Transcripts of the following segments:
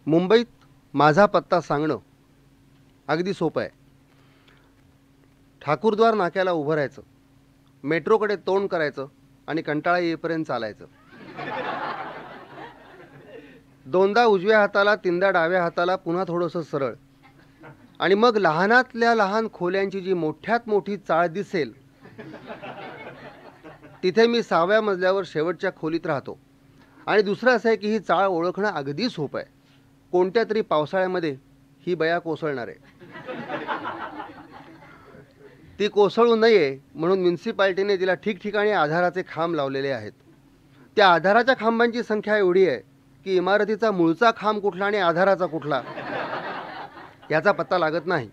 मुंबईत माझा पत्ता सांगणं अगदी सोपं आहे. ठाकूरद्वार नाक्याला उभं राहायचं, मेट्रोकडे तोंड करायचं आणि कंटाळा येईपर्यंत चालायचं. दोनदा उजव्या हाताला, तीनदा डाव्या हाताला, पुन्हा थोडंसं सरळ. आणि मग लहानातल्या लहान खोल्यांची जी मोठ्यात मोठी चाळ दिसेल तिथे मी 6व्या मजल्यावर शेवटच्या खोलीत राहतो. आणि दुसरं असं आहे की ही चाळ ओळखणं अगदी सोपं आहे. कोणत्या तरी पावसाळ्यामध्ये ही बया कोसळणार आहे. ती कोसळू नये म्हणून म्युन्सिपाल्टीने तिला ठिकठिकाणी आधाराचे खांब लावलेले आहेत. त्या आधाराच्या खांबांची संख्या एवढी आहे की इमारतीचा मूळचा खांब कुठला आणि आधाराचा कुठला याचा पत्ता लागत नाही.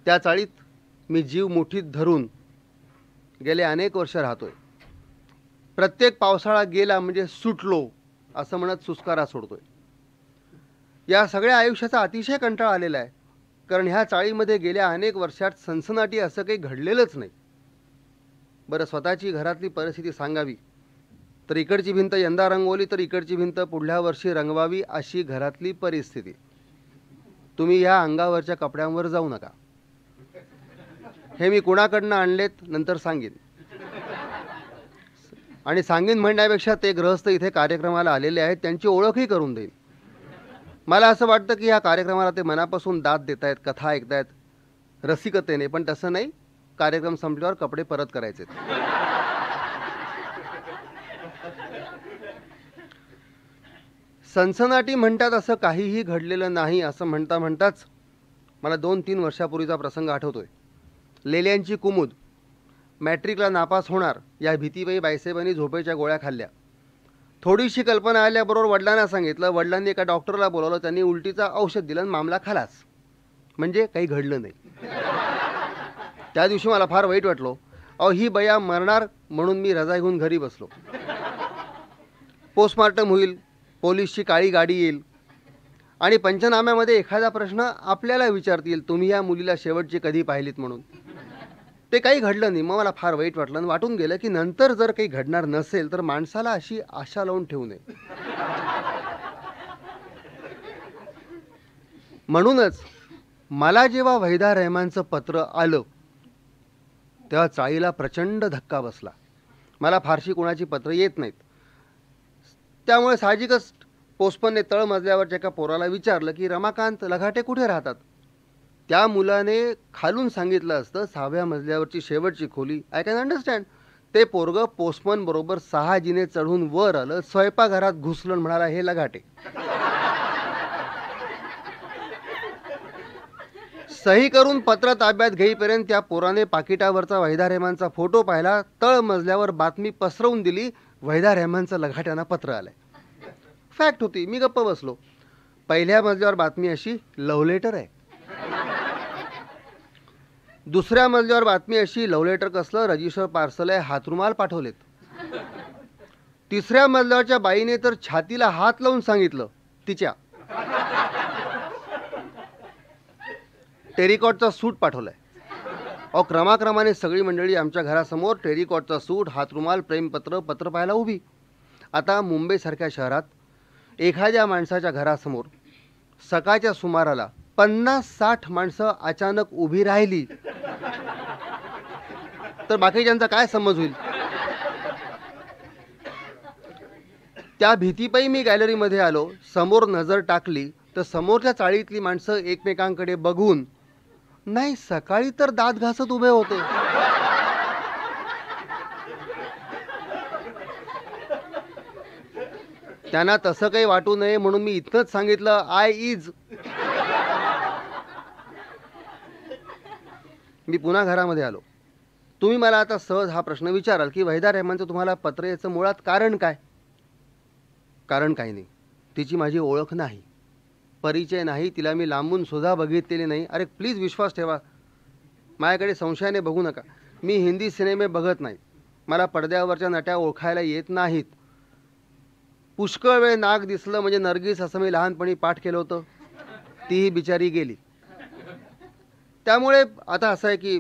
त्या चाळीत मी जीव मुठीत धरून गेले अनेक वर्ष राहतोय. प्रत्येक पावसाळा गेला म्हणजे सुटलो असं म्हणत सुस्कारा सोडतोय. या सगळ्या आयुष्याचा अतिशय कंटाळा आलेला आहे, कारण ह्या चाळीमध्ये गेल्या अनेक वर्षात सनसनाटी असं काही घडलेलंच नाही. बरं, स्वतःची घरातली परिस्थिती सांगावी तर इकडची भिंत यंदा रंगवली तर इकडची भिंत पुढल्या वर्षी रंगवावी अशी घरातली परिस्थिती. तुम्ही ह्या अंगावरच्या कपड्यांवर जाऊ नका. हे मी कुणाकडनं आणलेत नंतर सांगेन. आणि सांगेन म्हणण्यापेक्षा ते गृहस्थ इथे कार्यक्रमाला आलेले आहेत त्यांची ओळखही करून देईन. मला असं वाटतं की ह्या कार्यक्रमाला ते मनापासून दाद देत आहेत, कथा ऐकतायत रसिकतेने, पण तसं नाही. कार्यक्रम संपल्यावर कपडे परत करायचे. सनसनाटी म्हणतात असं काहीही घडलेलं नाही असं म्हणता म्हणताच मला 2-3 वर्षापूर्वीचा प्रसंग आठवतोय. लेल्यांची कुमुद, मॅट्रिकला नापास होणार या भीतीबाई बाईसाहेबांनी झोपेच्या गोळ्या खाल्ल्या. थोडीशी कल्पना आल्याबरोबर वडिलांना सांगितलं. वडिलांनी एका डॉक्टरला बोलावलं, त्यांनी उलटीचा औषध दिलं आणि मामला खालास. म्हणजे काही घडलं नाही. त्या दिवशी मला फार वाईट वाटलो. ही बया मरणार म्हणून मी रजा घेऊन घरी बसलो. पोस्टमार्टम होईल, पोलीसची काळी गाडी येईल आणि पंचनाम्यामध्ये एखादा प्रश्न आपल्याला विचारतील, तुम्ही या मुलीला शेवटची कधी पाहिलीत म्हणून. ते काही घडलं नाही. मग मला फार वाईट वाटलं आणि वाटून गेलं की नंतर जर काही घडणार नसेल तर माणसाला अशी आशा लावून ठेवू नये. म्हणूनच मला जेव्हा वहिदा रहमानचं पत्र आलं तेव्हा चाळीला प्रचंड धक्का बसला. मला फारशी कोणाची पत्र येत नाहीत, त्यामुळे साहजिकच पोस्टमनने तळमजल्यावरच्या एका पोराला विचारलं की रमाकांत लघाटे कुठे राहतात. त्या मुलाने खालून सांगितलं असतं 6व्या मजल्यावरची शेवटची खोली. I can understand. ते पोरगं पोस्टमन बरोबर 6 जिने चढून वर आलं, स्वयंपाकघरात घुसलं, म्हणाला हे लघाटे. सही करून पत्र ताब्यात घेईपर्यंत त्या पोराने पाकिटावरचा वहिदा रहमानचा फोटो पाहिला, तळमजल्यावर बातमी पसरवून दिली, वहिदा रहमानचं लघाट्यानं पत्र आलंय. फॅक्ट होती. मी गप्प बसलो. पहिल्या मजल्यावर बातमी अशी, लव्ह लेटर आहे. दुसऱ्या मजल्यावर बातमी अशी, लव्ह लेटर कसलं, रजिस्टर पार्सल आहे, हातरुमाल पाठवलेत. तिसऱ्या मजल्यावरच्या बाईने तर छातीला हात लावून सांगितलं तिच्या टेरिकॉटचा सूट पाठवलाय. क्रमाक्रमाने सगळी मंडळी आमच्या घरासमोर टेरिकॉटचा सूट, हातरुमाल, प्रेमपत्र, पत्र पाहायला उभी. आता मुंबईसारख्या शहरात एखाद्या माणसाच्या घरासमोर सकाळच्या सुमाराला 50-60 माणसं अचानक उभी राहिली तर बाकीच्यांचा काय समज होईल. त्या भीतीपायी मी गॅलरीमध्ये आलो. समोर नजर टाकली तर समोरच्या चाळीतली माणसं एकमेकांकडे बघून नाही, सकाळी तर दात घासत उभे होते. त्यांना तसं काही वाटू नये म्हणून मी इतकंच सांगितलं, आय इज. मी पुन्हा घरामध्ये आलो. तुम्ही मला आता सहज हा प्रश्न विचाराल की वहिदा रहमानचं तुम्हाला पत्र याचं मुळात कारण काय. कारण काही नाही. तिची माझी ओळख नाही, परिचय नाही, तिला मी लांबून सुद्धा बघितलेली नाही. अरे प्लीज विश्वास ठेवा, माझ्याकडे संशयाने बघू नका. मी हिंदी सिनेमे बघत नाही, मला पडद्यावरच्या नट्या ओळखायला येत नाहीत. पुष्कळ वेळ नाक दिसलं म्हणजे नर्गिस असं मी लहानपणी पाठ केलं होतं, तीही बिचारी गेली. त्यामुळे आता असं आहे की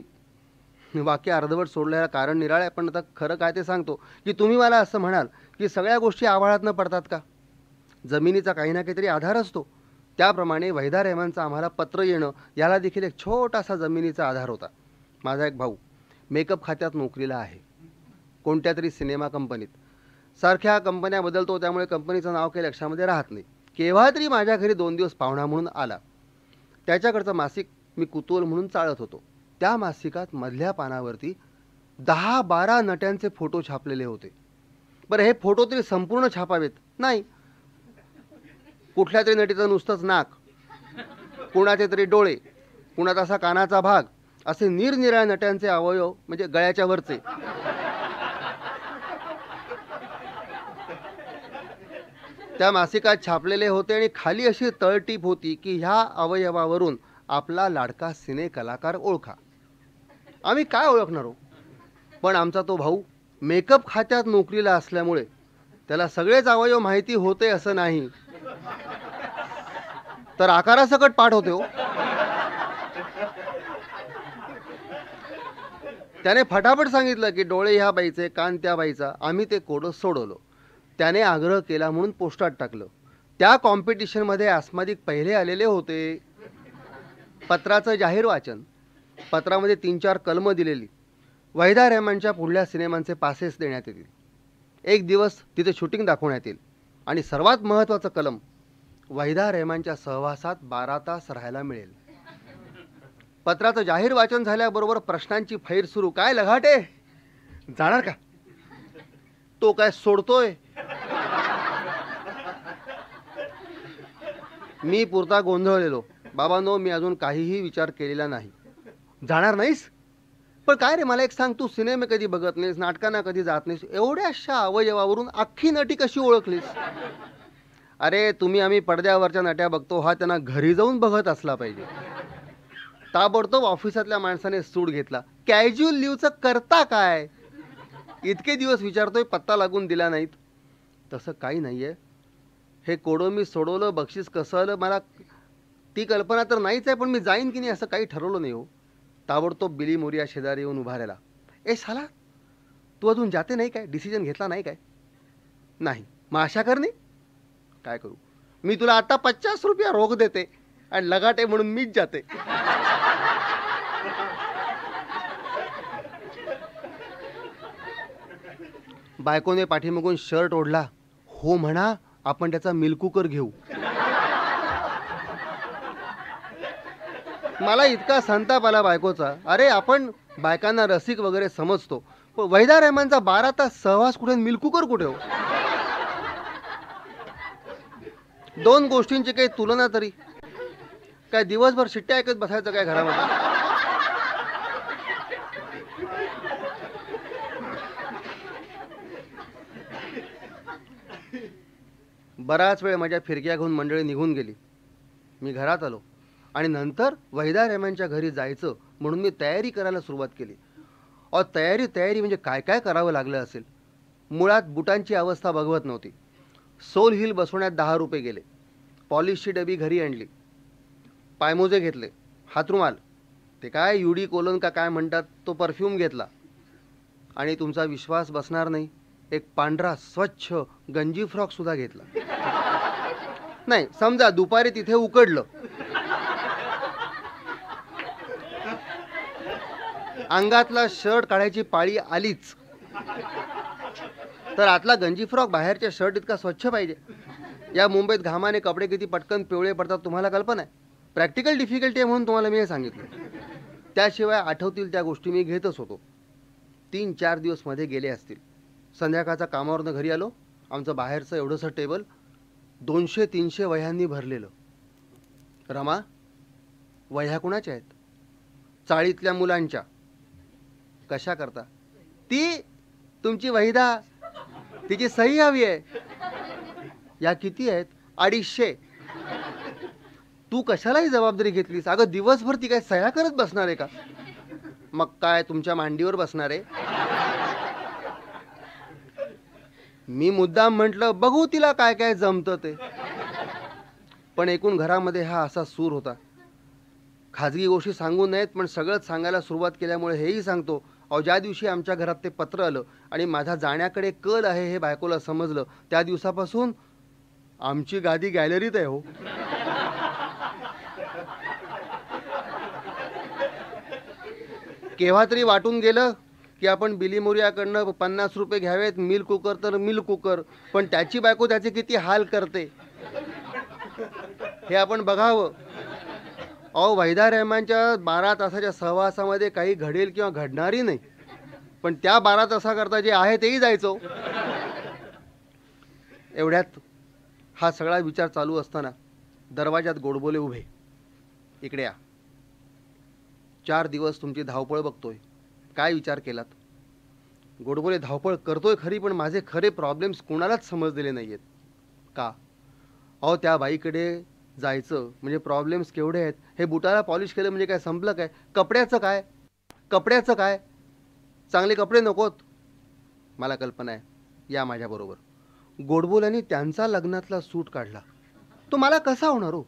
वाक्य अर्धवट सोडल्याला कारण निराळ आहे. पण आता खरं काय ते सांगतो की तुम्ही मला असं म्हणाल की सगळ्या गोष्टी आभाळात न पडतात का. जमिनीचा काही ना काहीतरी आधार असतो. त्याप्रमाणे वहिदा रहमानचं आम्हाला पत्र येणं याला देखील एक छोटासा जमिनीचा आधार होता. माझा एक भाऊ मेकअप खात्यात नोकरीला आहे, कोणत्या तरी सिनेमा कंपनीत. सारख्या कंपन्या बदलतो, त्यामुळे कंपनीचं नाव काही लक्षामध्ये राहत नाही. केव्हा तरी माझ्या घरी 2 दिवस पाहुणा म्हणून आला. त्याच्याकडचं मासिक मी कुतूहल म्हणून चाळत होतो. त्या मासिकात मधल्या पानावरती 10-12 नट्यांचे फोटो छापलेले होते. बरं, हे फोटो तरी संपूर्ण छापावेत, नाही. कुठल्या तरी नटीचं नुसतंच नाक, कुणाचे तरी डोळे, कुणाचा असा कानाचा भाग, असे निरनिराळ्या नट्यांचे अवयव, म्हणजे गळ्याच्या वरचे. त्या मासिकात छापलेले होते आणि खाली अशी तळटीप होती की ह्या अवयवावरून आपला लाडका सिने कलाकार ओळखा. आम्ही काय ओळखणार हो, पण आमचा तो भाऊ मेकअप खात्यात नोकरीला असल्यामुळे त्याला सगळेच अवयव माहिती होते असं नाही, तर आकारासकट पाठ होते हो. त्याने फटाफट सांगितलं की डोळे ह्या बाईचे, कान त्या बाईचा. आम्ही ते कोडं सोडवलं. त्याने आग्रह केला म्हणून पोस्टात टाकलं. त्या कॉम्पिटिशनमध्ये आस्मादिक पहिले आलेले होते. पत्राचं जाहीर वाचन, पत्रामध्ये 3-4 कलमं दिलेली. वहिदा रहमानच्या पुढल्या सिनेमांचे पासेस देण्यात येतील, एक दिवस तिथे शूटिंग दाखवण्यात येईल, आणि सर्वात महत्त्वाचं कलम, वहिदा रहमानच्या सहवासात 12 तास राहायला मिळेल. पत्राचं जाहीर वाचन झाल्याबरोबर प्रश्नांची फैर सुरू. काय लघाटे, जाणार का? तो काय सोडतोय? मी पुरता गोंधळलेलो. बाबांनो, मी अजून काहीही विचार केलेला नाही. जाणार नाहीस? पण काय रे, मला एक सांग, तू सिनेमे कधी बघत नाहीस, नाटकांना कधी जात नाहीस, एवढ्याशा अवयवावरून अख्खी नटी कशी ओळखलीस? अरे, तुम्ही आम्ही पडद्यावरच्या नट्या बघतो, हा त्यांना घरी जाऊन बघत असला पाहिजे. ताबडतोब ऑफिसातल्या माणसाने सूट घेतला. कॅज्युअल लिव्हचं करता काय? इतके दिवस विचारतोय, पत्ता लागून दिला नाहीत. तसं काही नाही आहे. हे कोडं मी सोडवलं, बक्षीस कसं आलं मला ती कल्पना तर नाहीच आहे, पण मी जाईन की नाही असं काही ठरवलं नाही हो. ताबडतोब बिली मोरिया शेजारी येऊन उभा राहिला. ए साला, तू अजून जाते नाही काय? डिसिजन घेतला नाही काय? नाही. मग अशा करणे काय करू? मी तुला आता 50 रुपया रोख देते आणि लगाटे म्हणून मीच जाते. बायकोने पाठीमागून शर्ट ओढला. हो म्हणा, आपण त्याचा मिल्क कुकर घेऊ. मला इतका संताप आला बायकोचा. अरे, आपण बायकांना रसिक वगैरे समजतो, पण वहिदा रहमानचा 12 तास सहवास कुठे, मिल्क कुकर कुठे हो? 2 गोष्टींची काही तुलना तरी. काय दिवसभर शिट्ट्या ऐकत बसायचं काय घरामध्ये? बराच वेळ माझ्या फिरक्या घेऊन मंडळी निघून गेली. मी घरात आलो आणि नंतर वहिदा रहमानच्या घरी जायचं म्हणून मी तयारी करायला सुरुवात केली. तयारी म्हणजे काय काय करावं लागलं असेल. मुळात बुटांची अवस्था बघवत नव्हती. सोल हिल बसवण्यात 10 रुपये गेले. पॉलिशची डबी घरी आणली. पायमोजे घेतले. हातरुमाल, ते काय युडी कोलन का काय म्हणतात, तो परफ्यूम घेतला. आणि तुमचा विश्वास बसणार नाही, एक पांढरा स्वच्छ गंजी फ्रॉक सुद्धा घेतला. नाही, समजा दुपारी तिथे उकडलं, अंगातला शर्ट काढायची पाळी आलीच, तर आतला गंजी फ्रॉक बाहेरच्या शर्ट इतका स्वच्छ पाहिजे. या मुंबईत घामाने कपडे किती पटकन पिवळे पडतात तुम्हाला कल्पना आहे? प्रॅक्टिकल डिफिकल्टी आहे म्हणून तुम्हाला मी हे सांगितलं. त्याशिवाय आठवतील त्या गोष्टी मी घेतच होतो. 3-4 दिवस मध्ये गेले असतील. संध्याकाळचा कामावरनं घरी आलो. आमचं बाहेरचं एवढंसं टेबल 200-300 वह्यांनी भरलेलं. रमा, वह्या कुणाच्या आहेत? चाळीतल्या मुलांच्या. कशा करता? ती तुमची वहिदा, तिची सही हवी आहे. या किती आहेत? 250. तू कशालाही जबाबदारी घेतलीस? अगं, दिवसभर ती काय सह्या करत बसणार आहे का? मग काय तुमच्या मांडीवर बसणार आहे? मी मुद्दाम म्हटलं, बघू तिला काय काय जमतं ते. पण एकूण घरामध्ये हा असा सूर होता. खाजगी गोष्टी सांगू नयेत, पण सगळंच सांगायला सुरुवात केल्यामुळे हेही सांगतो. ज्या दिवशी आमच्या घरात ते पत्र आलं आणि माझा जाण्याकडे कल आहे हे बायकोला समजलं, त्या दिवसापासून आमची गादी गॅलरीत आहे हो. केव्हा तरी वाटून गेलं की आपण बिलीमोरियाकडनं 50 रुपये घ्यावेत, मिल कुकर तर मिल कुकर, पण त्याची बायको त्याचे किती हाल करते हे आपण बघावं. अहो, वहिदा रहमानच्या 12 तासाच्या सहवासामध्ये काही घडेल किंवा घडणारही नाही, पण त्या 12 तासाकरता जे आहे तेही जायचो. एवढ्यात हा सगळा विचार चालू असताना दरवाजात गोडबोले उभे. इकडे या. 4 दिवस तुमची धावपळ बघतोय, काय विचार केलात? गोडबोले धावपळ करतोय खरी, पण माझे खरे प्रॉब्लेम्स कोणालाच समजलेले नाही आहेत. का? अहो, त्या बाईकडे जायचं म्हणजे प्रॉब्लेम्स केवढे आहेत. हे बुटाला पॉलिश केलं म्हणजे काय संपलं काय? कपड्याचं काय? कपड्याचं काय? चांगले कपडे नकोत? मला कल्पना आहे, या माझ्याबरोबर. गोडबोल्याने त्यांचा लग्नातला सूट काढला. तो मला कसा होणार हो?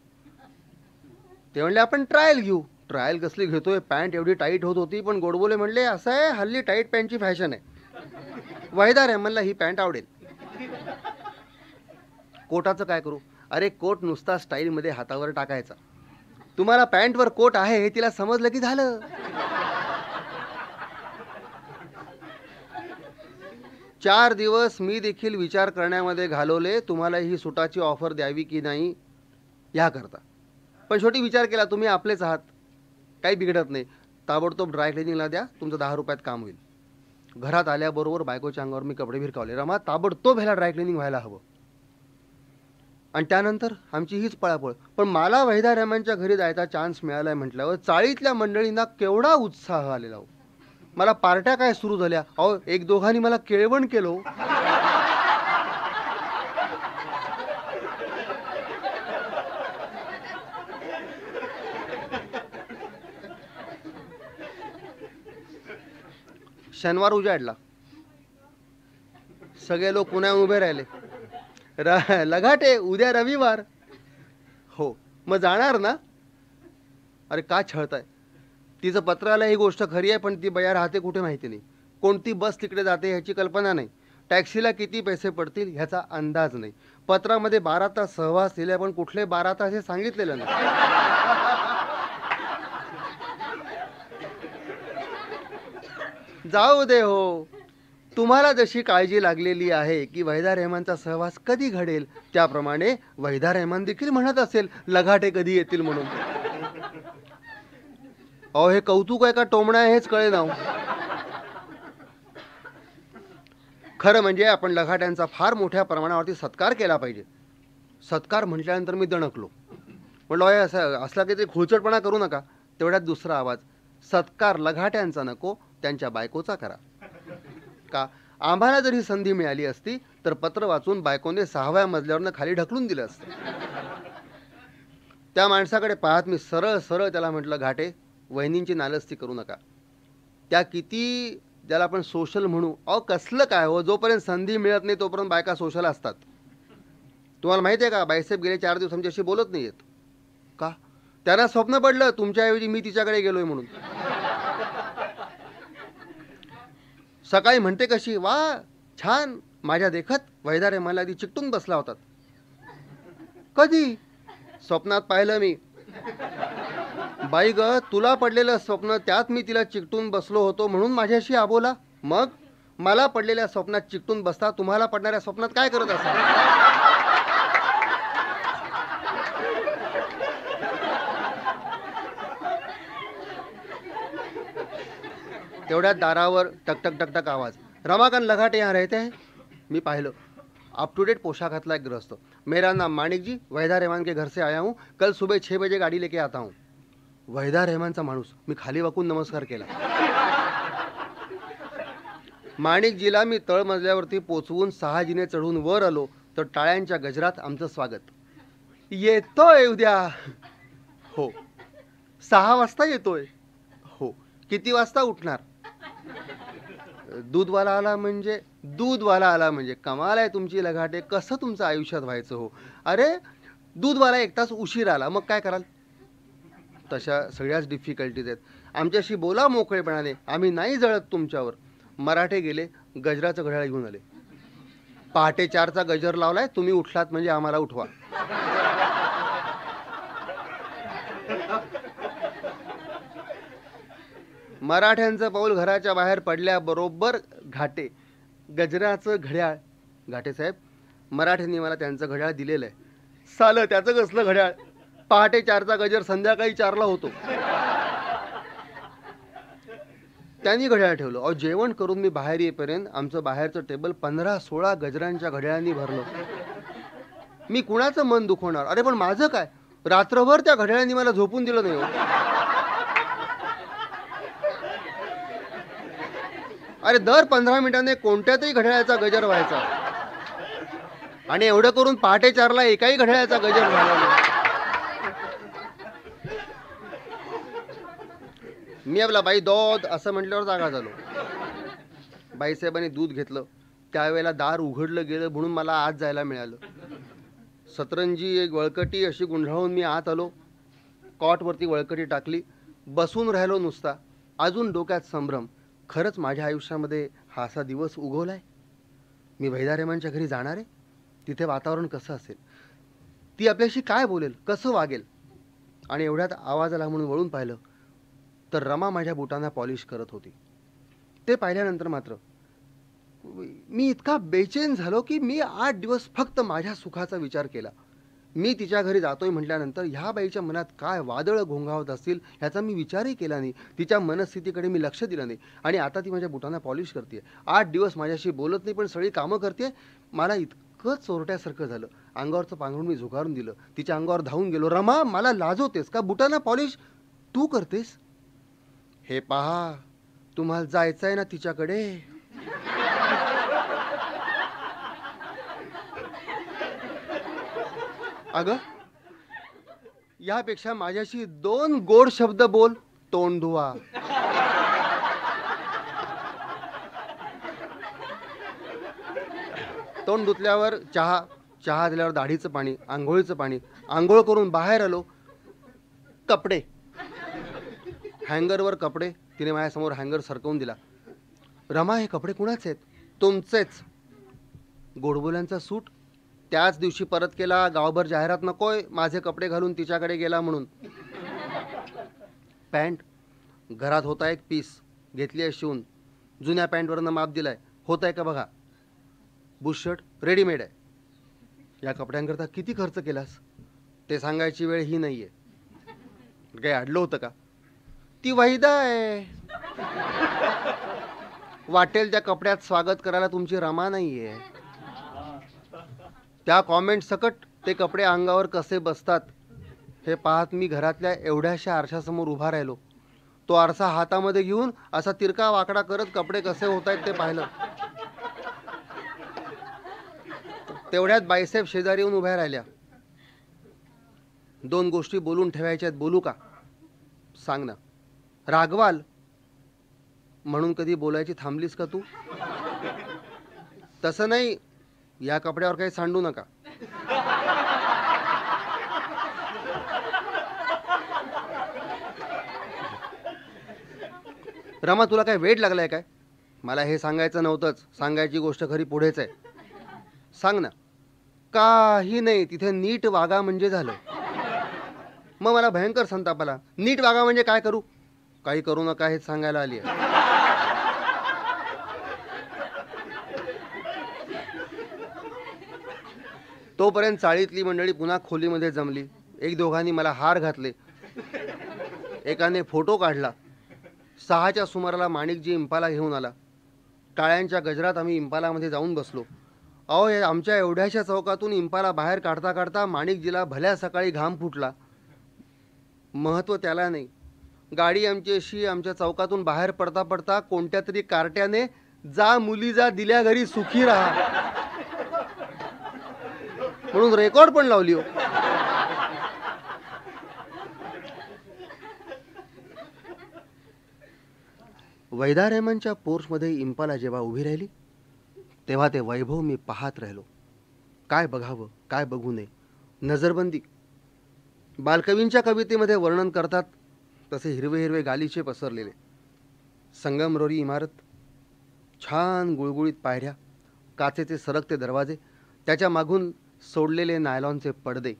ते म्हणले आपण ट्रायल घेऊ. ट्रायल कसली घेतोय? पॅन्ट एवढी टाईट होत होती, पण गोडबोले म्हणले असं आहे, हल्ली टाईट पॅन्टची फॅशन आहे. वहिदा रहमानला ही पॅन्ट आवडेल. कोटाचं काय करू? अरे, कोट नुसता स्टाईलमध्ये हातावर टाकायचा. तुम्हाला पॅन्टवर कोट आहे हे तिला समजलं की झालं. 4 दिवस मी देखील विचार करण्यामध्ये घालवले, तुम्हाला ही सुटाची ऑफर द्यावी की नाही ह्याकरता. पण शेवटी विचार केला, तुम्ही आपलेच आहात, काही बिघडत नाही, ताबडतोब ड्राय क्लिनिंगला द्या, तुमचं 10 रुपयात काम होईल. घरात आल्याबरोबर बायकोच्या अंगावर मी कपडे भिरकावले, रमा ताबडतोब ह्याला ड्राय क्लिनिंग व्हायला हवं. आणि त्यानंतर आमची हीच पळापळ. पण मला वहिदा रहमानच्या घरी जायचा चान्स मिळालाय म्हटल्यावर चाळीतल्या मंडळींना केवढा उत्साह आलेला हो. मला पार्ट्या काय सुरू झाल्या. अहो, एक दोघांनी मला केळवण केलं हो. शनिवार उजाडला, सगळे लोक पुण्याहून उभे राहिले. लगाटे, उद्या रविवार. हो, मग जाणार ना? अरे, का छळताय? तिचं पत्र आलं ही गोष्ट खरी आहे, पण ती बया राहते कुठे माहिती नाही, कोणती बस तिकडे जाते ह्याची कल्पना नाही, टॅक्सीला किती पैसे पडतील ह्याचा अंदाज नाही. पत्रामध्ये 12 तास सहवास दिले, पण कुठले 12 तास हे सांगितलेलं नाही. जाऊ दे हो, तुम्हाला जशी काळजी लागलेली आहे की वहिदा रहमानचा सहवास कधी घडेल, त्याप्रमाणे वहिदा रहमान देखील म्हणत असेल लगाटे कधी येतील म्हणून. अहो, हे कौतुक आहे का टोमणा आहे हेच कळे ना. खरं म्हणजे आपण लगाट्यांचा फार मोठ्या प्रमाणावरती सत्कार केला पाहिजे. सत्कार म्हटल्यानंतर मी दणकलो, म्हणलं असं असला काहीतरी खुळचटपणा करू नका. तेवढ्यात दुसरा आवाज, सत्कार लगाट्यांचा नको, त्यांच्या बायकोचा करा. का? आम्हाला जर ही संधी मिळाली असती तर पत्र वाचून बायकोने 6व्या मजल्यावरनं खाली ढकलून दिलं असतं. त्या माणसाकडे पाहत मी सरळ सरळ त्याला म्हटलं, घाटे, वहिनींची नालस्ती करू नका. त्या किती ज्याला आपण सोशल म्हणू, अहो कसलं काय हो, जोपर्यंत संधी मिळत नाही तोपर्यंत बायका सोशल असतात. तुम्हाला माहिती आहे का, बायसेप गेले 4 दिवस आमच्याशी बोलत नाही आहेत. का? त्यांना स्वप्न पडलं तुमच्याऐवजी मी तिच्याकडे गेलोय म्हणून. सकाळी म्हणते कशी, वा छान, माझ्या देखत वहिदा रहमानला ती चिकटून बसला होतात. कधी? स्वप्नात पाहिलं मी. बाई ग, तुला पडलेलं स्वप्न, त्यात मी तिला चिकटून बसलो होतो म्हणून माझ्याशी आबोला. मग मला पडलेल्या स्वप्नात चिकटून बसता, तुम्हाला पडणाऱ्या स्वप्नात काय करत असा? तेवढ्यात दारावर टकटक टकटक आवाज, रमाकांत लगाटे यहाँ रहते हैं? मी पाहिलं. अप टू डेट पोशाखातला एक गृहस्थ, मेरा नाम माणिक जी, वहिदा रहमान के घर से आया हूँ, कल सुबह 6 बजे गाड़ी लेके आता हूँ. वहिदा रहमानचा माणूस. मी खाली वाकून नमस्कार केला. माणिकजीला मी तळमजल्यावरती पोचवून 6 जिने चढून वर आलो तर टाळ्यांच्या गजरात आमचं स्वागत. येतोय उद्या? हो. 6 वाजता येतोय? हो. किती वाजता उठणार? दूधवाला आला म्हणजे? दूधवाला आला म्हणजे कमाल आहे तुमची लगाटे, कसं तुमचं आयुष्यात व्हायचं हो. अरे, दूधवाला 1 तास उशीर आला, मग काय कराल? तशा सगळ्याच डिफिकल्टीज आहेत. आमच्याशी बोला मोकळेपणाने, आम्ही नाही जळत तुमच्यावर. मराठे गेले, गजराचं घड्याळ घेऊन आले. पहाटे 4चा गजर लावलाय, तुम्ही उठलात म्हणजे आम्हाला उठवा. मराठ्यांचं पाऊल घराच्या बाहेर पडल्याबरोबर घाटे गजराचं घड्याळ. घाटे साहेब, मराठ्यांनी मला त्यांचं घड्याळ दिलेलं आहे. सालं त्याचं कसलं घड्याळ? पहाटे 4चा गजर संध्याकाळी 4ला होतो. त्यांनी घड्याळ ठेवलं. अहो, जेवण करून मी बाहेर येईपर्यंत आमचं बाहेरचं टेबल 15-16 गजरांच्या घड्याळांनी भरलं. मी कुणाचं मन दुखवणार? अरे पण माझं काय? रात्रभर त्या घड्याळांनी मला झोपून दिलं नाही हो. अरे दर 15 मिनिटांनी कोणत्या तरी घड्याळाचा गजर व्हायचा, आणि एवढं करून पहाटे 4ला एकाही घड्याळाचा गजर झाला नाही. मी आपला बाई दूध असं म्हटल्यावर जागा झालो. बाईसाहेबांनी दूध घेतलं. त्यावेळेला दार उघडलं गेलं म्हणून मला आत जायला मिळालं. सतरंजी एक वळकटी अशी गुंढाळून मी आत आलो. कॉटवरती वळकटी टाकली, बसून राहिलो नुसता. अजून डोक्यात संभ्रम. खरंच माझ्या आयुष्यामध्ये हा असा दिवस उगवलाय? मी वैदारेमांच्या घरी जाणार आहे. तिथे वातावरण कसं असेल, ती आपल्याशी काय बोलेल, कसं वागेल. आणि एवढ्यात आवाज आला म्हणून वळून पाहिलं तर रमा माझ्या बुटांना पॉलिश करत होती. ते पाहिल्यानंतर मात्र मी इतका बेचैन झालो की मी 8 दिवस फक्त माझ्या सुखाचा विचार केला. मी तिच्या घरी जातोय म्हटल्यानंतर ह्या बाईच्या मनात काय वादळ घोंघावत असतील ह्याचा मी विचारही केला नाही. तिच्या मनस्थितीकडे मी लक्ष दिलं नाही. आणि आता ती माझ्या बुटांना पॉलिश करते. 8 दिवस माझ्याशी बोलत नाही पण सगळी कामं करते. मला इतकं चोरट्यासारखं झालं. अंगावरचं पांघरून मी झुगारून दिलं. तिच्या अंगावर धावून गेलो. रमा, मला लाजवतेस का? बुटांना पॉलिश तू करतेस? हे पहा, तुम्हाला जायचंय ना तिच्याकडे? अगं, यापेक्षा माझ्याशी 2 गोड शब्द बोल, तोंड धुवा. तोंड धुतल्यावर चहा, चहा दिल्यावर दाढीचं पाणी, आंघोळीचं पाणी. आंघोळ करून बाहेर आलो. कपडे हँगरवर कपडे. तिने माझ्यासमोर हँगर सरकवून दिला. रमा, हे कपडे कुणाचे आहेत? तुमचेच. गोडबोल्यांचा सूट त्याच दिवशी परत केला. गावभर जाहिरात नकोय माझे कपडे घालून तिच्याकडे गेला म्हणून. पॅन्ट घरात होता एक पीस, घेतली आहे शिवून. जुन्या पॅन्टवरनं माप दिलाय, होत आहे का बघा. बुशर्ट रेडीमेड आहे. या कपड्यांकरता किती खर्च केलास ते सांगायची वेळ ही नाहीये. काही अडलं होतं का? ती वैदा आहे. वाटेल त्या कपड्यात स्वागत करायला तुमची रमा नाहीये. त्या कॉमेंट सकट ते कपडे अंगावर कसे बसतात हे पाहत मी घरातल्या एवढ्याशा आरशासमोर उभा राहिलो. तो आरसा हातामध्ये घेऊन असा तिरका वाकडा करत कपडे कसे होत आहेत ते पाहिलं. तेवढ्यात बाईसाहेब शेजारी येऊन उभ्या राहिल्या. 2 गोष्टी बोलून ठेवायच्यात, बोलू का? सांग ना. रागवाल म्हणून कधी बोलायची थांबलीस का तू? तसं नाही, या कपड्यावर काही सांडू नका. रमा, तुला काय वेड लागलाय काय? मला हे सांगायचं नव्हतंच. सांगायची गोष्ट खरी पुढेच आहे. सांग ना. काही नाही, तिथे नीट वागा म्हणजे झालं. मग मला भयंकर संताप आला. नीट वागा म्हणजे काय करू? काही करू नका हेच सांगायला आली आहे. तोपर्यंत चाळीतली मंडळी पुन्हा खोलीमध्ये जमली. 1-2घांनी मला हार घातले. एकाने फोटो काढला. 6च्या सुमाराला माणिकजी इंपाला घेऊन आला. टाळ्यांच्या गजरात आम्ही इंपालामध्ये जाऊन बसलो. अहो, आमच्या एवढ्याशा चौकातून इंपाला बाहेर काढता काढता माणिकजीला भल्या सकाळी घाम फुटला. महत्त्व त्याला नाही. गाडी आमची अशी आमच्या चौकातून बाहेर पडता पडता कोणत्या तरी कार्ट्याने जा मुली जा दिल्या घरी सुखी राहा म्हणून रेकॉर्ड पण लावली हो. वैदारेमांच्या पोर्चमध्ये इंपाला जेव्हा उभी राहिली तेव्हा ते वैभव मी पाहत राहिलो. काय बघावं, काय बघू नये. नजरबंदी. बालकवींच्या कवितेमध्ये वर्णन करतात तसे हिरवे हिरवे गालीचे पसरलेले. संगमरवरी इमारत, छान गुळगुळीत पायऱ्या, काचेचे सरकते दरवाजे, त्याच्या मागून सोडलेले नायलॉनचे पडदे.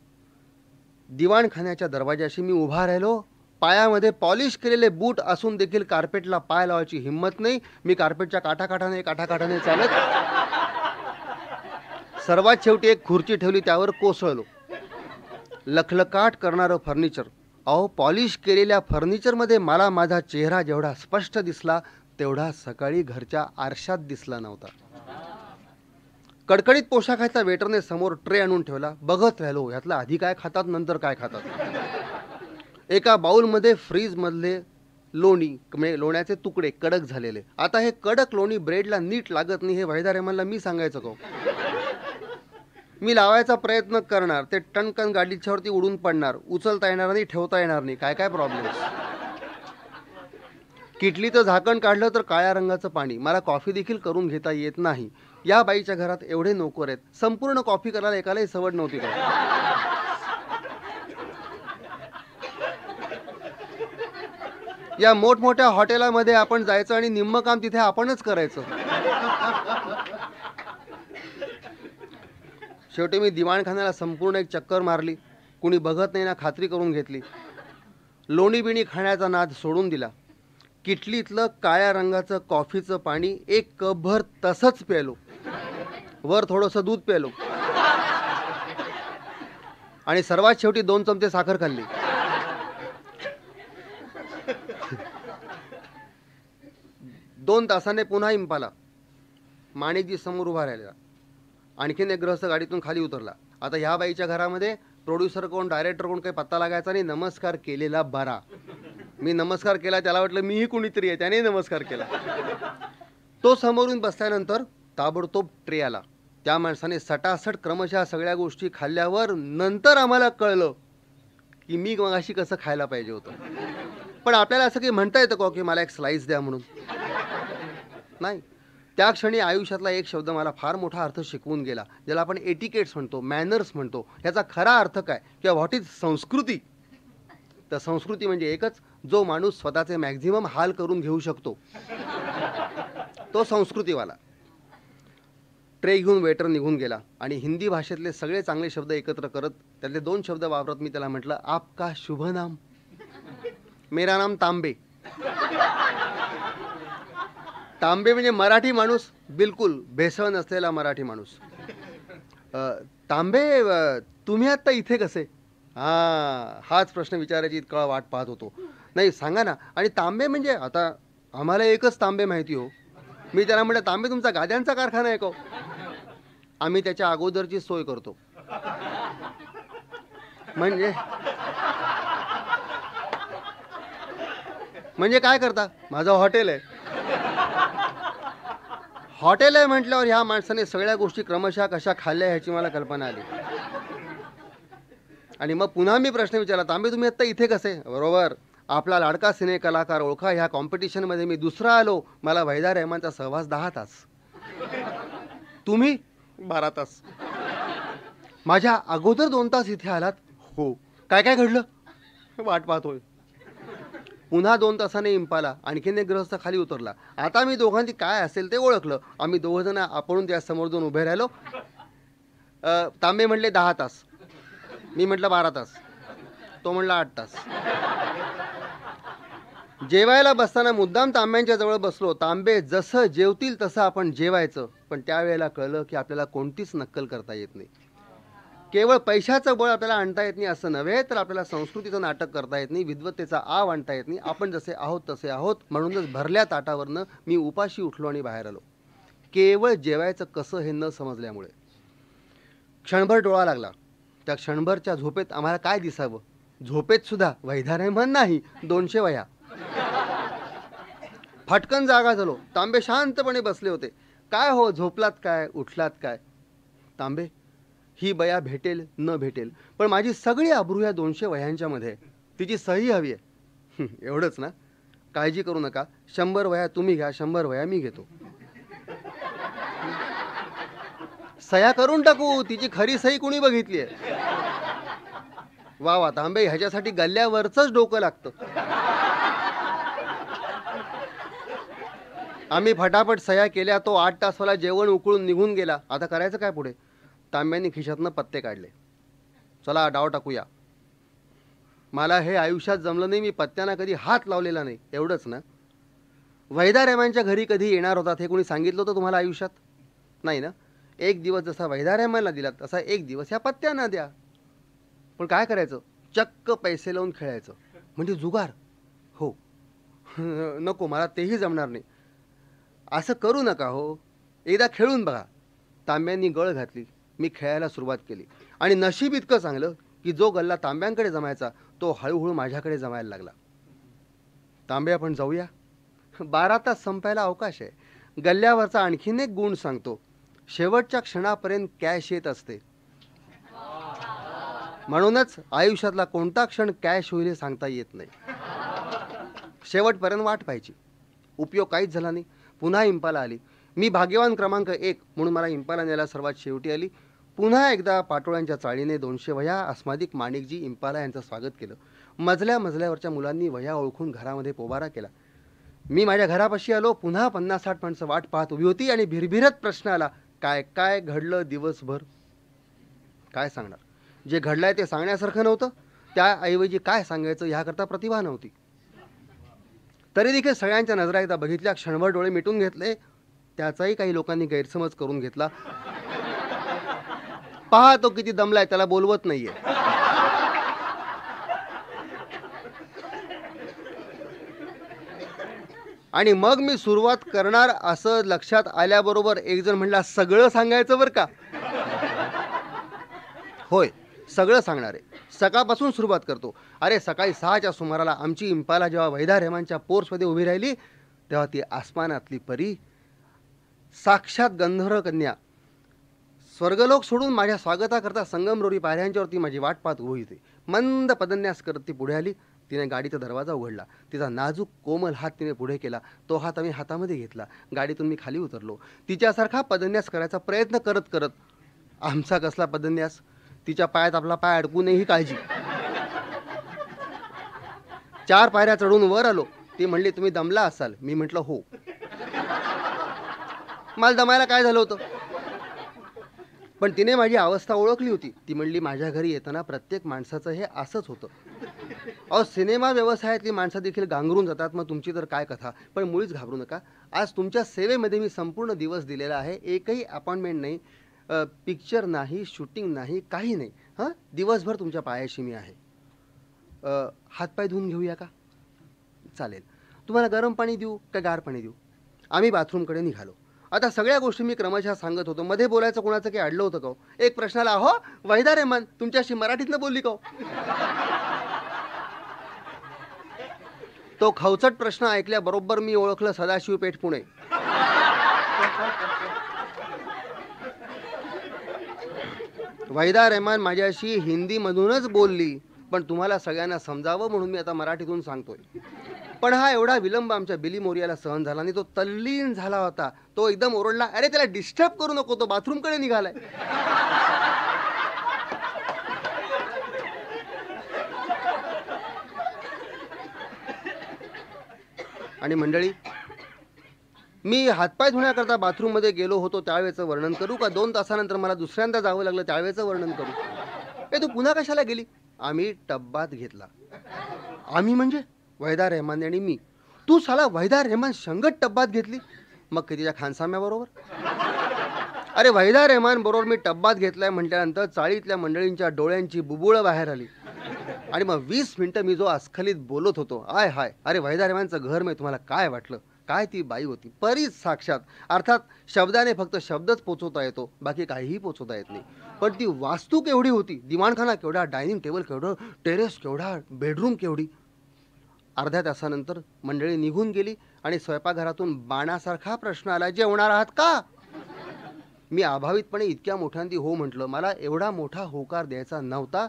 दिवाणखान्याच्या दरवाजाशी मी उभा राहिलो. पायामध्ये पॉलिश केलेले बूट असून देखील कार्पेटला पाय लावायची हिंमत नाही. मी कार्पेटच्या काठाकाठाने चालत सर्वात शेवटी एक खुर्ची ठेवली, त्यावर कोसळलो. लखलखाट करणारं फर्निचर. अहो, पॉलिश केलेल्या फर्निचरमध्ये मला माझा चेहरा जेवढा स्पष्ट दिसला तेवढा सकाळी घरच्या आरशात दिसला नव्हता. कडकडीत पोशाखाचा वेटरने समोर ट्रे आणून ठेवला. बघत राहिलो, ह्यातलं आधी काय खातात नंतर काय खातात. एका बाउलमध्ये फ्रीजमधले लोणी, म्हणजे लोण्याचे तुकडे कडक झालेले. आता हे कडक लोणी ब्रेडला नीट लागत नाही हे वहिदा रेहमानला मी सांगायचं का? मी लावायचा प्रयत्न करणार, ते टणकन गाडीच्यावरती उडून पडणार, उचलता येणार नाही, ठेवता येणार नाही. काय काय प्रॉब्लेम. किटलीचं झाकण काढलं तर काळ्या रंगाचं पाणी. मला कॉफी देखील करून घेता येत नाही. या बाईच्या घरात एवढे नोकर आहेत, संपूर्ण कॉफी करायला एकालाही सवड नव्हती का? या मोठमोठ्या हॉटेलामध्ये आपण जायचं आणि निम्म काम तिथे आपणच करायचं. शेवटी मी दिवाणखान्याला संपूर्ण एक चक्कर मारली. कुणी बघत नाही ना खात्री करून घेतली. लोणी बिणी खाण्याचा नाद सोडून दिला. किटलीतलं काळ्या रंगाचं कॉफीचं पाणी एक कपभर तसंच प्यालो. वर थोडंसं दूध प्यालो आणि सर्वात शेवटी 2 चमचे साखर खाल्ली. दोन तासाने पुन्हा इंपाला. माणिकजी समोर उभा राहिला. आणखीन एक गृहस्थ गाडीतून खाली उतरला. आता ह्या बाईच्या घरामध्ये प्रोड्युसर कोण, डायरेक्टर कोण काही पत्ता लागायचा नाही. नमस्कार केलेला बरा. मी नमस्कार केला, त्याला वाटलं मीही कुणीतरी आहे, त्याने नमस्कार केला. तो समोरून बसल्यानंतर ताबडतोब ट्रे आला. त्या माणसाने सटासट क्रमशः सगळ्या गोष्टी खाल्ल्यावर नंतर आम्हाला कळलं की मी मगाशी कसं खायला पाहिजे होतं. पण आपल्याला असं काही म्हणता येतं का की मला एक स्लाइस द्या म्हणून? नाही. त्या क्षणी आयुष्यातला एक शब्द मला फार मोठा अर्थ शिकवून गेला, ज्याला आपण एटिकेट्स म्हणतो, मॅनर्स म्हणतो. ह्याचा खरा अर्थ काय किंवा व्हॉट इज संस्कृती? तर संस्कृती म्हणजे एकच, जो माणूस स्वतःचे मॅक्झिमम हाल करून घेऊ शकतो तो संस्कृतीवाला. ट्रे घेऊन वेटर निघून गेला आणि हिंदी भाषेतले सगळे चांगले शब्द एकत्र करत त्यातले 2 शब्द वापरत मी त्याला म्हटलं, आपका शुभ नाम? मेरा नाम तांबे. तांबे म्हणजे मराठी माणूस, बिलकुल भेसळ नसलेला मराठी माणूस. तांबे, तुम्ही आता इथे कसे? हाच प्रश्न विचारायची इतका वाट पाहत होतो. नाही सांगा ना. आणि तांबे म्हणजे आता आम्हाला एकच तांबे माहिती हो. मी त्याला म्हटलं, तांबे तुमचा गाद्यांचा कारखाना आहे का? आम्ही त्याच्या अगोदरची सोय करतो. म्हणजे काय करता? माझं हॉटेल आहे. हॉटेल आहे म्हटल्यावर ह्या माणसाने सगळ्या गोष्टी क्रमशः कशा खाल्ल्या ह्याची मला कल्पना आली. आणि मग पुन्हा मी प्रश्न विचारला, तांबे तुम्ही आता इथे कसे? बरोबर, आपला लाडका सिने कलाकार ओळखा, ह्या कॉम्पिटिशनमध्ये मी दुसरा आलो. मला वहिदा रेहमानचा सहवास 10 तास, तुम्ही 12 तास. माझ्या अगोदर 2 तास इथे आलात? हो. काय काय घडलं? वाट पाहतोय. पुन्हा 2 तासाने इंपाला. आणखीन एक गृहस्थ खाली उतरला. आता मी दोघांची काय असेल ते ओळखलं. आम्ही 2 जण आपण त्या समोर जाऊन उभे राहिलो. तांबे म्हटले 10 तास, मी म्हटलं 12 तास, तो म्हटला 8 तास. जेवायला बसताना मुद्दाम तांब्यांच्या जवळ बसलो. तांबे जसं जेवतील तसं आपण जेवायचं. पण त्यावेळेला कळलं की आपल्याला कोणतीच नक्कल करता येत नाही. केवळ पैशाचं बळ आपल्याला आणता येत नाही असं नव्हे, तर आपल्याला संस्कृतीचं नाटक करता येत नाही, विद्वत्तेचा आव आणता येत नाही. आपण जसे आहोत तसे आहोत. म्हणूनच भरल्या ताटावरनं मी उपाशी उठलो आणि बाहेर आलो, केवळ जेवायचं कसं हे न समजल्यामुळे. क्षणभर डोळा लागला. त्या क्षणभरच्या झोपेत आम्हाला काय दिसावं? झोपेत सुद्धा वहिदा रेहमान नाही, 200 वह्या. फटकन जागा झालो. तांबे शांतपणे बसले होते. काय हो, झोपलात काय, उठलात काय? तांबे, ही बया भेटेल न भेटेल, पण माझी सगळी अब्रू या 200 वह्यांच्या मध्ये. तिची सही हवी आहे. एवढंच ना? काळजी करू नका, 100 वह्या तुम्ही घ्या, 100 वह्या मी घेतो. सह्या करून टाकू. तिची खरी सही कुणी बघितली आहे? वा वा तांबे, ह्याच्यासाठी गल्ल्यावरच डोकं लागतं. आम्ही फटाफट सह्या केल्या. तो 8 तासवाला जेवण उकळून निघून गेला. आता करायचं काय पुढे? तांब्यांनी खिशातनं पत्ते काढले. चला डाव टाकूया. मला हे आयुष्यात जमलं नाही. मी पत्त्यांना कधी हात लावलेला नाही. एवढंच ना? वैदा रेहमानच्या घरी कधी येणार होतात हे कोणी सांगितलं होतं तुम्हाला आयुष्यात? नाही ना? एक दिवस जसा वैदा रेहमानला दिला तसा एक दिवस ह्या पत्त्यांना द्या. पण काय करायचं? चक्क पैसे लावून खेळायचं. म्हणजे जुगार. हो. नको, मला तेही जमणार नाही. असं करू नका हो. एकदा खेळून बघा. तांब्यांनी गळ घातली. मी खेळायला सुरुवात केली आणि नशीब इतकं चांगलं की जो गल्ला तांब्यांकडे जमायचा तो हळूहळू माझ्याकडे जमायला लागला. तांबे, आपण जाऊया? 12 तास संपायला अवकाश आहे. गल्ल्यावरचा आणखीन एक गुण सांगतो. शेवटच्या क्षणापर्यंत कॅश येत असते. म्हणूनच आयुष्यातला कोणता क्षण कॅश होईल हे सांगता येत नाही. शेवटपर्यंत वाट पाहायची. उपयोग काहीच झाला नाही. पुन्हा इम्पाला आली. मी भाग्यवान क्रमांक 1 म्हणून मला इम्पाला न्यायला सर्वात शेवटी आली. पुन्हा एकदा पाटोळ्यांच्या चाळीने 200 वह्या अस्मादिक माणिकजी इम्पाला यांचं स्वागत केलं. मजल्यावरच्या मुलांनी वह्या ओळखून घरामध्ये पोबारा केला. मी माझ्या घरापाशी आलो. पुन्हा 50-60 माणसं वाट पाहत उभी होती आणि भिरभिरत प्रश्न आला, काय काय घडलं दिवसभर? काय सांगणार? जे घडलंय ते सांगण्यासारखं नव्हतं. त्याऐवजी काय सांगायचं ह्याकरता प्रतिभा नव्हती. तरी देखील सगळ्यांच्या नजरा एकदा बघितल्या. क्षणभर डोळे मिटून घेतले. त्याचाही काही लोकांनी गैरसमज करून घेतला. पहा तो किती दमलाय, त्याला बोलवत नाहीये. आणि मग मी सुरुवात करणार असं लक्षात आल्याबरोबर एक जण म्हणला, सगळं सांगायचं बरं का? होय, सगळं सांगणार आहे. सकाळपासून सुरुवात करतो. अरे, सकाळी 6च्या सुमाराला आमची इम्पाला जेव्हा वैदा रेहमानच्या पोर्समध्ये उभी राहिली तेव्हा ती आसमानातली परी, साक्षात गंधर्व कन्या, स्वर्गलोक सोडून माझ्या स्वागताकरता संगमरोरी पायऱ्यांच्यावरती माझी वाट पाहत उभी होती. मंद पदन्यास करत ती पुढे आली. तिने गाडीचा दरवाजा उघडला. तिचा नाजूक कोमल हात तिने पुढे केला. तो हात आम्ही हातामध्ये घेतला. गाडीतून मी खाली उतरलो. तिच्यासारखा पदन्यास करायचा प्रयत्न करत करत, आमचा कसला पदन्यास, तिच्या पायात आपला पाय अडकू नये ही काळजी. 4 पायऱ्या चढून वर आलो. ती म्हणली, तुम्ही दमला असाल. मी म्हटलं हो. मला दमायला काय झालं होतं? पण तिने माझी अवस्था ओळखली होती. ती म्हणली, माझ्या घरी येताना प्रत्येक माणसाचं हे असंच होतं. अहो, सिनेमा व्यवसायातली माणसं देखील गांगरून जातात. मग तुमची तर काय कथा. पण मुळीच घाबरू नका. आज तुमच्या सेवेमध्ये मी संपूर्ण दिवस दिलेला आहे. एकही अपॉइंटमेंट नाही, पिक्चर नाही, शूटिंग नाही, काही नाही. हां, दिवसभर तुमच्या पायाशी मी आहे. हातपाय धुवून घेऊया का? चालेल. तुम्हाला गरम पाणी देऊ का गार पाणी देऊ? आम्ही बाथरूमकडे निघालो. आता सगळ्या गोष्टी मी क्रमशः सांगत होतो. मध्ये बोलायचं कोणाचं काही अडलं होतं का? एक प्रश्नाला, अहो वैदा रेहमान तुमच्याशी मराठीतनं बोलली का? तो खवचट प्रश्न ऐकल्याबरोबर मी ओळखलं, सदाशिव पेठ, पुणे. वैदा रेहमान माझ्याशी हिंदीमधूनच बोलली. पण तुम्हाला सगळ्यांना समजावं म्हणून मी आता मराठीतून सांगतोय. पण हा एवढा विलंब आमच्या बिली मोरियाला सहन झाला नाही. तो तल्लीन झाला होता. तो एकदम ओरडला, अरे त्याला डिस्टर्ब करू नको, तो बाथरूमकडे निघालाय. आणि मंडळी, मी हातपाय धुण्याकरता बाथरूममध्ये गेलो होतो त्यावेळेचं वर्णन करू का 2 तासानंतर मला दुसऱ्यांदा जावं लागलं त्यावेळेचं वर्णन करू? तू पुन्हा कशाला गेली? आम्ही टब्बात घेतला. आम्ही म्हणजे वैदा रेहमान आणि मी. तू साला वैदा रेहमान संगत टब्बात घेतली? मग तिच्या खानसाम्याबरोबर? अरे, वैदा रेहमान बरोबर मी टब्बात घेतलाय म्हटल्यानंतर चाळीतल्या मंडळींच्या डोळ्यांची बुबुळं बाहेर आली. आणि मग 20 मिनिटं मी जो अस्खलित बोलत होतो, आय हाय, अरे वैदा रेहमानचं घर मी तुम्हाला काय वाटलं? काय ती बाई होती, परीच साक्षात. अर्थात शब्दाने फक्त शब्दच पोचवता येतो, बाकी काहीही पोचवता येत नाही. पण ती वास्तू केवढी होती, दिवाणखाना केवढा, डायनिंग टेबल केवढं, टेरेस केवढा, बेडरूम केवढी. अर्ध्या तासानंतर मंडळी निघून गेली आणि स्वयंपाकघरातून बाणासारखा प्रश्न आला, जेवणार आहात का? मी अभावितपणे इतक्या मोठ्यांदी हो म्हटलं. मला एवढा मोठा होकार द्यायचा नव्हता,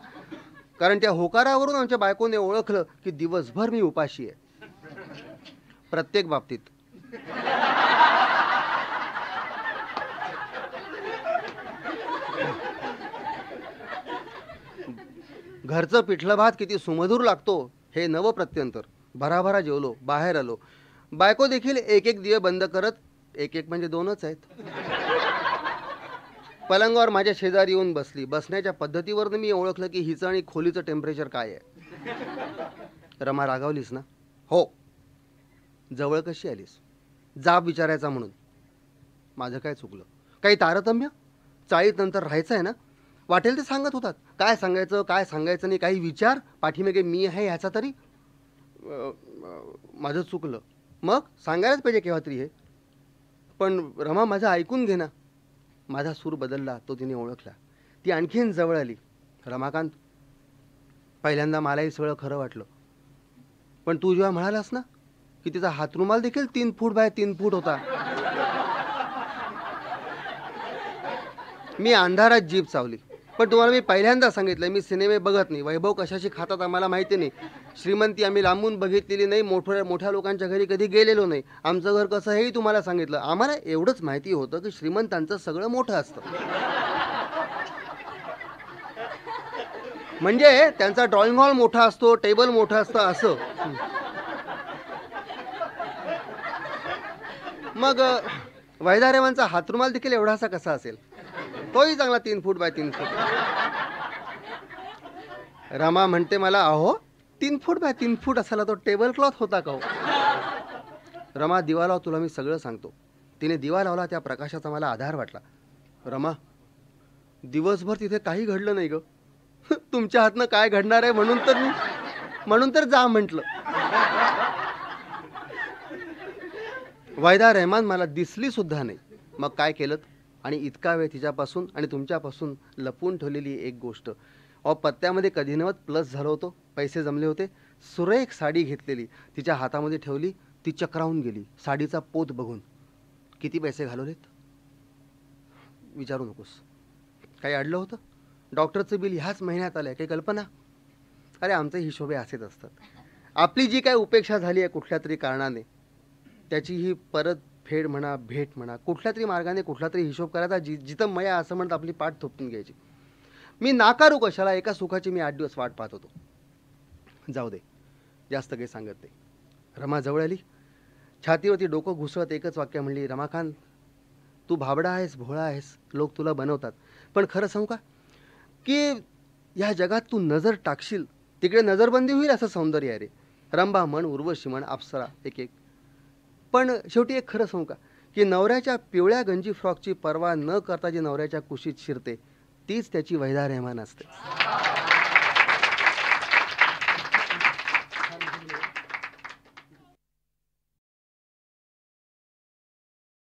कारण त्या होकारावरून आमच्या बायकोने ओळखलं की दिवसभर मी उपाशी आहे. प्रत्येक बाबतीत. घरचं पिठलं भात किती सुमधुर लागतो हे नवं प्रत्यंतर. भराभरा जेवलो, बाहेर आलो. बायको देखील एक एक दिवे बंद करत, एक एक म्हणजे दोनच आहेत, पलंगावर माझ्या शेजारी येऊन बसली. बसण्याच्या पद्धतीवरनं मी ओळखलं की हिचं आणि खोलीचं टेम्परेचर काय आहे. रमा, रागावलीस ना? हो. जवळ कशी आलीस? जाब विचारायचा म्हणून. माझं काय चुकलं? काही तारतम्य? 40 नंतर राहायचं आहे ना? वाटेल ते सांगत होतात. काय सांगायचं काय सांगायचं नाही, काही विचार पाठीमागे मी आहे ह्याचा तरी. माझं चुकलं. मग सांगायलाच पाहिजे केव्हा तरी हे. पण रमा, माझं ऐकून घे ना. माझा सूर बदलला, तो तिने ओळखला. ती आणखीन जवळ आली. रमाकांत, पहिल्यांदा मलाही सगळं खरं वाटलं, पण तू जेव्हा म्हणालास ना की तिचा हातरुमाल देखील 3 फूट बाय 3 फूट होता, मी अंधारात जीभ चावली. पण तुम्हाला मी पहिल्यांदा सांगितलं, मी सिनेमे बघत नाही. वैभव कशाशी खातात आम्हाला माहिती नाही. श्रीमंती आम्ही लांबून बघितलेली नाही. मोठ्या लोकांच्या घरी कधी गेलेलो नाही. आमचं घर कसं हेही तुम्हाला सांगितलं. आम्हाला एवढंच माहिती होतं की श्रीमंतांचं सगळं मोठं असतं, म्हणजे त्यांचा ड्रॉइंग हॉल मोठा असतो, टेबल मोठं असतं असं. मग वैदारेवांचा हातरुमाल देखील एवढासा कसा असेल? तोही चांगला 3 फूट बाय 3 फूट. रमा म्हणते मला, अहो 3 फूट बाय 3 फूट असायला तो टेबल क्लॉथ होता का हो? रमा, दिवा लाव, तुला मी सगळं सांगतो. तिने दिवा लावला. त्या प्रकाशाचा मला आधार वाटला. रमा, दिवसभर तिथे काही घडलं नाही ग. तुमच्या हातनं काय घडणार आहे म्हणून तर जा म्हटलं. वैदा रहमान मला दिसली सुद्धा नाही. मग काय केलं? आणि इतका वेळ तिच्यापासून आणि तुमच्यापासून लपवून ठेवलेली एक गोष्ट. पत्त्यामध्ये कधी नव्हत प्लस झालं होतं, पैसे जमले होते. सुरेख साडी घेतलेली तिच्या हातामध्ये ठेवली. ती चक्रावून गेली साडीचा पोत बघून. किती पैसे घालवलेत विचारू नकोस. काही अडलं होतं? डॉक्टरचं बिल ह्याच महिन्यात आलं आहे, काही कल्पना? अरे, आमचे हिशोबे असेच असतात. आपली जी काय उपेक्षा झाली आहे कुठल्या तरी कारणाने, त्याची ही परत फेड म्हणा, भेट म्हणा, कुठल्या तरी मार्गाने कुठला तरी हिशोब करायचा. जिथं मया असं म्हणत आपली पाठ थोपटून घ्यायची. मी नाकारू कशाला? एका सुखाची मी 8 दिवस वाट पाहत होतो. जाऊ दे, जास्त काही सांगत नाही. रमा जवळ आली. छातीवरती डोकं घुसवत एकच वाक्य म्हणली, रमाकांत, तू भाबडा आहेस, भोळा आहेस, लोक तुला बनवतात. पण खरं सांगू का की ह्या जगात तू नजर टाकशील तिकडे नजरबंदी होईल असं सौंदर्य आहे रे. रंभा म्हण, उर्वशी म्हण, अप्सरा, एक एक. पण शेवटी एक खरं सांगू का की नवऱ्याच्या पिवळ्या गंजी फ्रॉकची पर्वा न करता जी नवऱ्याच्या कुशीत शिरते, तीच त्याची वैदा रहमान असते.